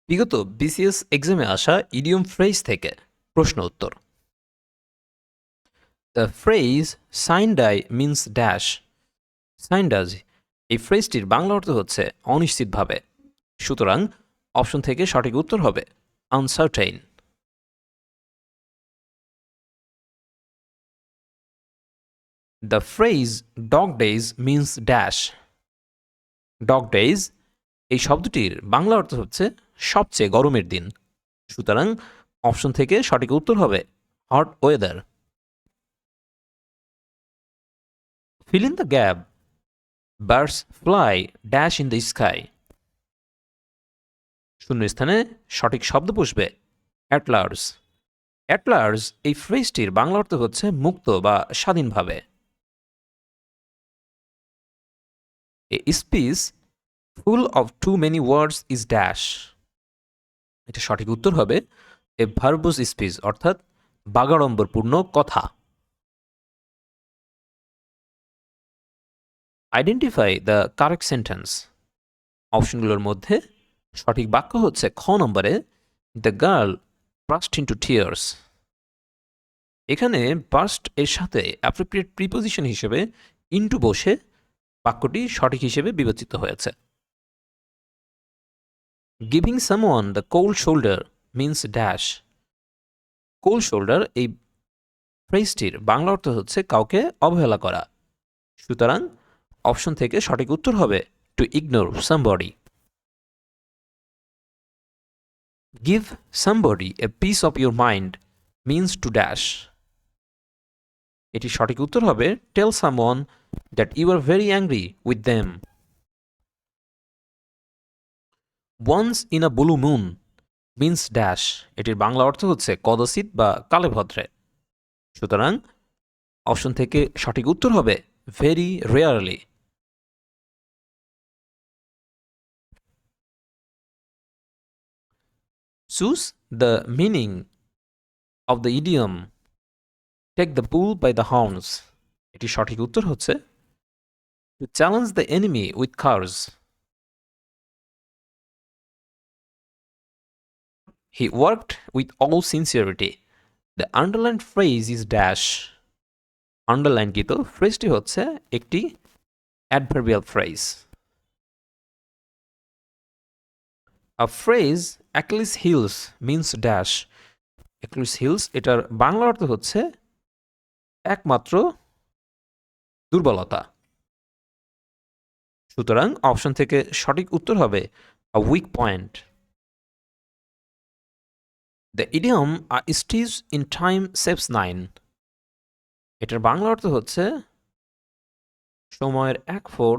বিগত বিসিএস এক্সামে আসা ইডিয়ম ফ্রেজ থেকে প্রশ্ন উত্তর। The phrase sine die means dash. Sine does এই ফ্রেজটির বাংলা অর্থ হচ্ছে অনিশ্চিতভাবে। সুতরাং অপশন থেকে সঠিক উত্তর হবে uncertain. The phrase dog days means dash. Dog days এই শব্দটির বাংলা অর্থ হচ্ছে সবচেয়ে গরমের দিন। সুতরাং অপশন থেকে সঠিক উত্তর হবে hot weather. Fill in the gap. Birds fly dash in the sky. শূন্যস্থানে সঠিক শব্দ বসবে অ্যাট লার্জ। অ্যাট লার্জ এই ফ্রেজটির বাংলা অর্থ হচ্ছে মুক্ত বা স্বাধীনভাবে। A speech full of too many words is dash. এটা সঠিক উত্তর হবে এ ভার্বস স্পিচ, অর্থাৎ বাগাড়ম্বরপূর্ণ কথা। Identify the correct sentence. অপশনগুলোর মধ্যে সঠিক বাক্য হচ্ছে খ নম্বরে the girl burst into tears. এখানে বার্স্ট এর সাথে অ্যাপ্রোপ্রিয়েট প্রিপোজিশন হিসেবে ইনটু বসে বাক্যটি সঠিক হিসেবে বিবেচিত হয়েছে। Giving someone the cold shoulder means dash. Cold shoulder এই ফ্রেজটির বাংলা অর্থ হচ্ছে কাউকে অবহেলা করা। সুতরাং অপশন থেকে সঠিক উত্তর হবে to ignore somebody. Give somebody a piece of your mind means to dash. এটি সঠিক উত্তর হবে tell someone that you are very angry with them. Once in a blue moon means dash. এটির বাংলা অর্থ হচ্ছে কদাচিৎ বা কালে ভদ্রে। সুতরাং অপশন থেকে সঠিক উত্তর হবে very rarely. Choose the meaning of the idiom take the bull by the horns. এটি সঠিক উত্তর হচ্ছে to challenge the enemy with curse. He worked with all sincerity. The underline phrase is dash. আন্ডারলাইনকৃত ফ্রেজটি হচ্ছে একটি adverbial phrase. A phrase Achilles heels means dash. Achilles heels এটার বাংলা অর্থ হচ্ছে একমাত্র দুর্বলতা। সুতরাং অপশন থেকে সঠিক উত্তর হবে a weak point. The idiom a stitch in time saves nine. এটার বাংলা অর্থ হচ্ছে সময়ের এক ফোর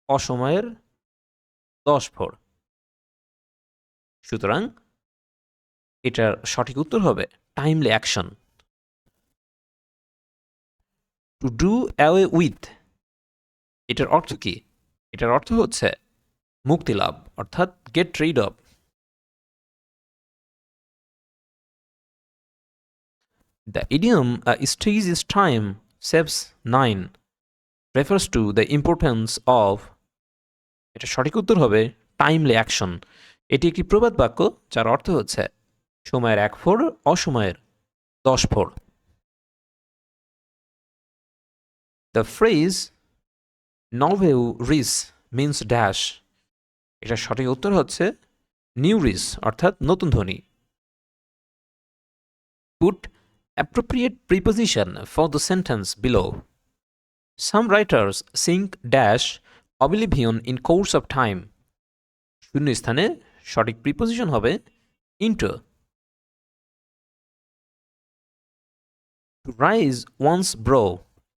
অসময়ের 10 ফোর। সুতরাং এটার সঠিক উত্তর হবে timely action. To do away with এটার অর্থ কি? এটার অর্থ হচ্ছে মুক্তি লাভ, অর্থাৎ get rid of. The idiom stage is time saves nine refers to the importance of. এটা সঠিক উত্তর হবে টাইমলি অ্যাকশন। এটি একটি প্রবাদ বাক্য যার অর্থ হচ্ছে সময়ের এক ফোর অসময়ের 10 ফোর। The phrase nouveau riche means dash. এটা সঠিক উত্তর হচ্ছে নিউ রিস, অর্থাৎ নতুন ধ্বনি। Put appropriate preposition for the sentence below. Some writers sink dash oblivion in course of time. শূন্য স্থানে সঠিক প্রিপোজিশন হবে into. To raise one's brow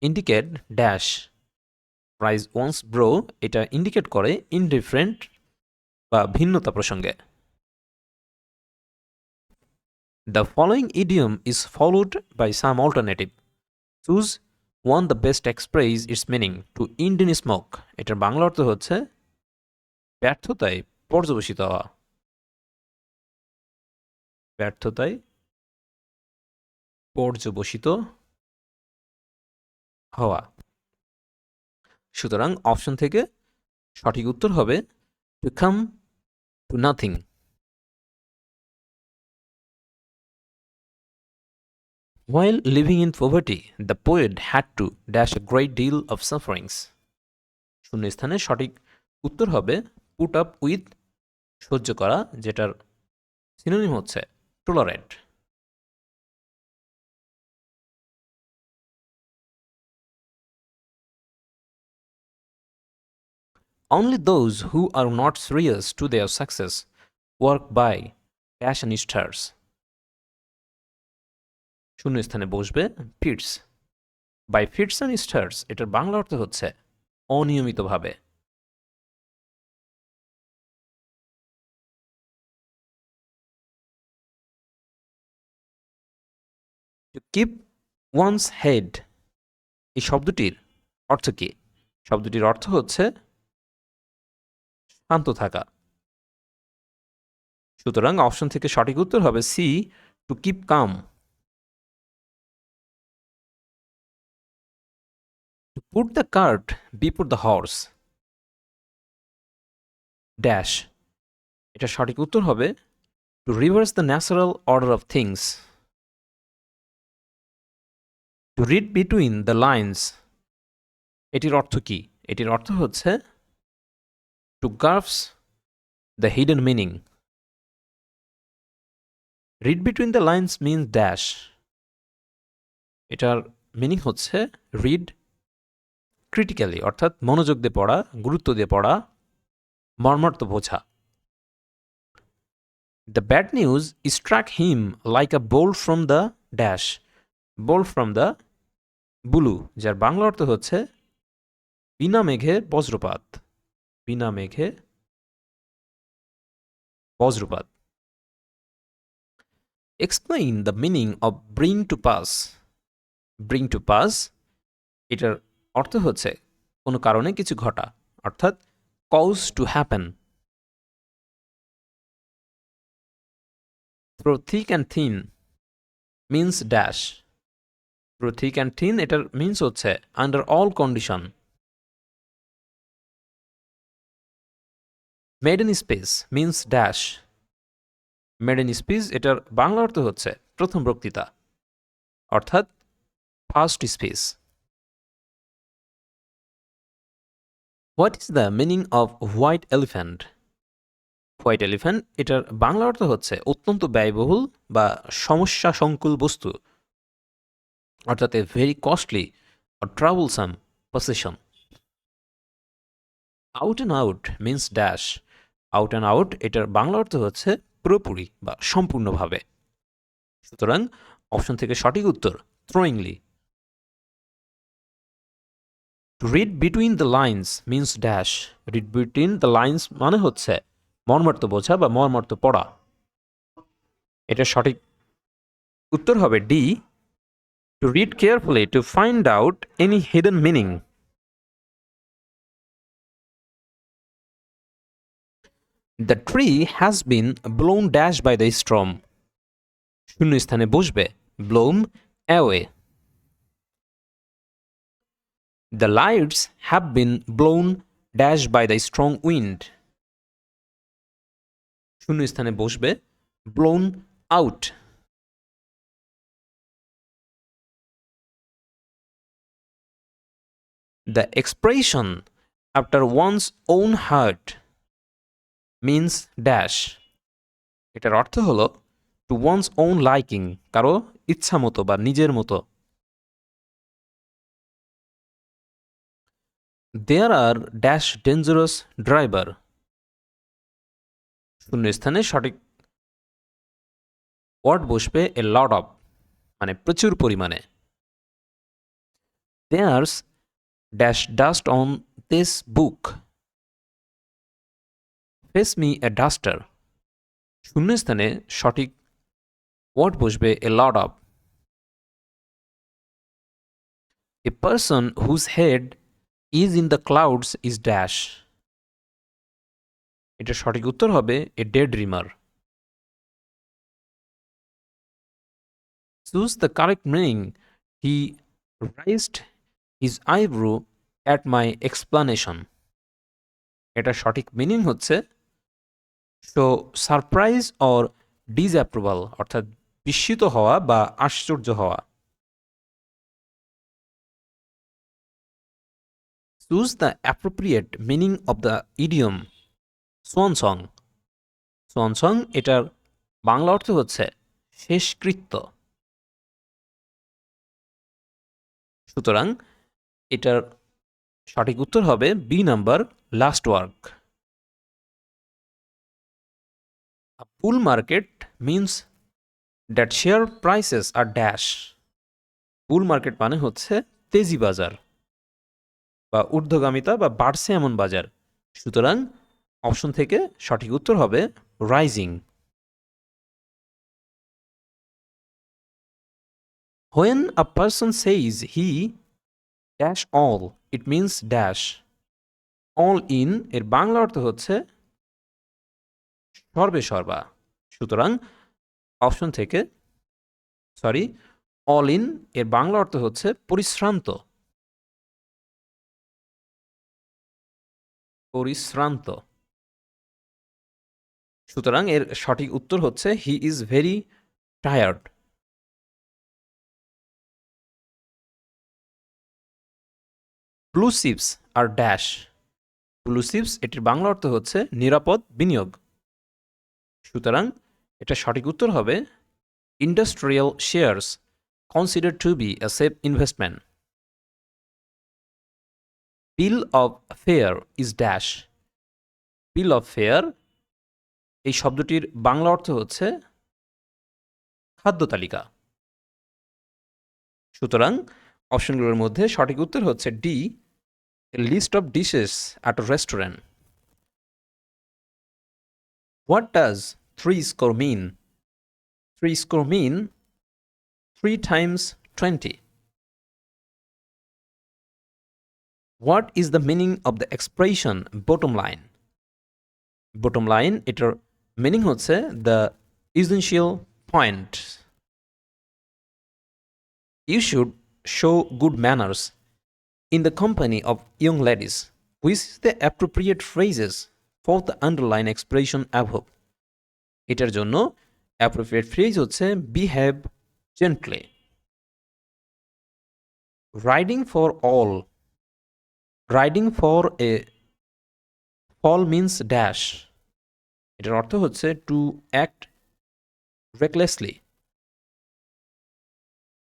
indicate dash. Raise one's brow এটা ইন্ডিকেট করে ইনডিফারেন্ট বা ভিন্নতা প্রসঙ্গে। The following idiom is followed by some alternative. Choose one the best express its meaning to ইন্ড in smoke. এটার বাংলা অর্থ হচ্ছে ব্যর্থতায় পর্যবসিত হওয়া। ব্যর্থতায় পর্যবসিত হওয়া। সুতরাং অপশন থেকে সঠিক উত্তর হবে to come to nothing. While living in poverty, the poet had to dash a great deal of sufferings. শূন্যস্থানে সঠিক উত্তর হবে পুট আপ উইথ, সহ্য করা, যেটার সিনোনিম হচ্ছে tolerate. Only those who are not serious to their success work by dash and stars. শূন্যস্থানে বসবে fits. By fits and starts এটার বাংলা অর্থ হচ্ছে অনিয়মিতভাবে। টু কিপ ওয়ান্স হেড এই শব্দটির অর্থ কি? শব্দটির অর্থ হচ্ছে শান্ত থাকা। সুতরাং অপশন থেকে সঠিক উত্তর হবে C, to keep calm. To put the cart before the horse dash এটা সঠিক উত্তর হবে to reverse the natural order of things. To read between the lines এটির অর্থ কি? এটির অর্থ হচ্ছে to grasp the hidden meaning. Read between the lines means dash এটার মিনিং হচ্ছে রিড ক্রিটিক্যালি অর্থাৎ মনোযোগ দিয়ে পড়া, গুরুত্ব দিয়ে পড়া, মর্মার্থ বোঝা। The bad news struck him like a bolt from the dash bolt from the blue, যার বাংলা অর্থ হচ্ছে বিনা মেঘে বজ্রপাত। বিনা মেঘে বজ্রপাত। Explain the meaning of bring to pass. Bring to pass এটার অর্থ হচ্ছে কোনো কারণে কিছু ঘটা, অর্থাৎ cause to happen. Through thick and thin means dash through thick and thin এটার মিনস হচ্ছে under all condition. Maiden space means dash maiden speech এটার বাংলা অর্থ হচ্ছে প্রথম বক্তৃতা, অর্থাৎ first speech. What is the meaning of white elephant? White elephant এটার বাংলা অর্থ হচ্ছে অত্যন্ত ব্যয়বহুল বা সমস্যা সংকুল বস্তু, অর্থাৎ a very costly or troublesome possession. Out and out means dash out and out এটার বাংলা অর্থ হচ্ছে পুরোপুরি বা সম্পূর্ণভাবে। সুতরাং অপশন থেকে সঠিক উত্তর থ্রোয়িংলি। To read between the lines means dash read between the lines মানে হচ্ছে মর্মার্থ বোঝা বা মর্মার্থ পড়া। এটা সঠিক উত্তর হবে D, to read carefully to find out any hidden meaning. The tree has been blown dash by the storm শূন্য স্থানে বসবে blown away. The lights have been blown dash by the strong wind শূন্য স্থানে বসবে blown out. The expression after one's own heart means dash এটার অর্থ হলো to one's own liking কারো ইচ্ছা মতো বা নিজের মতো। There are dash dangerous driver শূন্য স্থানে সঠিক ওয়ার্ড বসবে a lot of মানে প্রচুর পরিমাণে। There's dash dust on this book fetch me a duster শূন্য স্থানে সঠিক ওয়ার্ড বসবে a lot of. A person whose head is in the clouds is dash এটা সঠিক উত্তর হবে a daydreamer. Choose the correct meaning. He raised his eyebrow at my explanation এটা সঠিক মিনিং হচ্ছে সো সারপ্রাইজ অর ডিসঅ্যাপ্রুভাল অর্থাৎ বিস্মিত হওয়া বা আশ্চর্য হওয়া। Choose the appropriate meaning of the idiom swan song. Swan song এটার বাংলা অর্থ হচ্ছে শেষকৃত্য। সুতরাং এটার সঠিক উত্তর হবে B number, last work. A bull market means that share prices are dash. Bull market মানে হচ্ছে তেজি বাজার বা ঊর্ধ্বগামিতা বা বাড়ছে এমন বাজার। সুতরাং অপশন থেকে সঠিক উত্তর হবে rising. When a person says he dash all, it means dash. all in এর বাংলা অর্থ হচ্ছে সর্বে সর্বা। সুতরাং অপশন থেকে অল ইন এর বাংলা অর্থ হচ্ছে পরিশ্রান্ত। পরিশ্রান্ত। সুতরাং এর সঠিক উত্তর হচ্ছে he is very tired. Blue chips are dash. Blue chips এটির বাংলা অর্থ হচ্ছে নিরাপদ বিনিয়োগ। সুতরাং এটা সঠিক উত্তর হবে industrial shares consider to be a safe investment. Bill of fare is dash. Bill of fare এই শব্দটির বাংলা অর্থ হচ্ছে খাদ্য তালিকা। সুতরাং অপশনগুলোর মধ্যে সঠিক উত্তর হচ্ছে D, list of dishes at a restaurant. What does 3 score mean? 3 score mean 3 times 20. What is the meaning of the expression bottom line? Bottom line এটার মিনিং হচ্ছে the essential point. You should show good manners in the company of young ladies. Which is the appropriate phrases for the underline expression above? এটার জন্য appropriate phrase হচ্ছে behave gently. Riding for all. Riding for a fall means dash. এটার অর্থ হচ্ছে to act recklessly.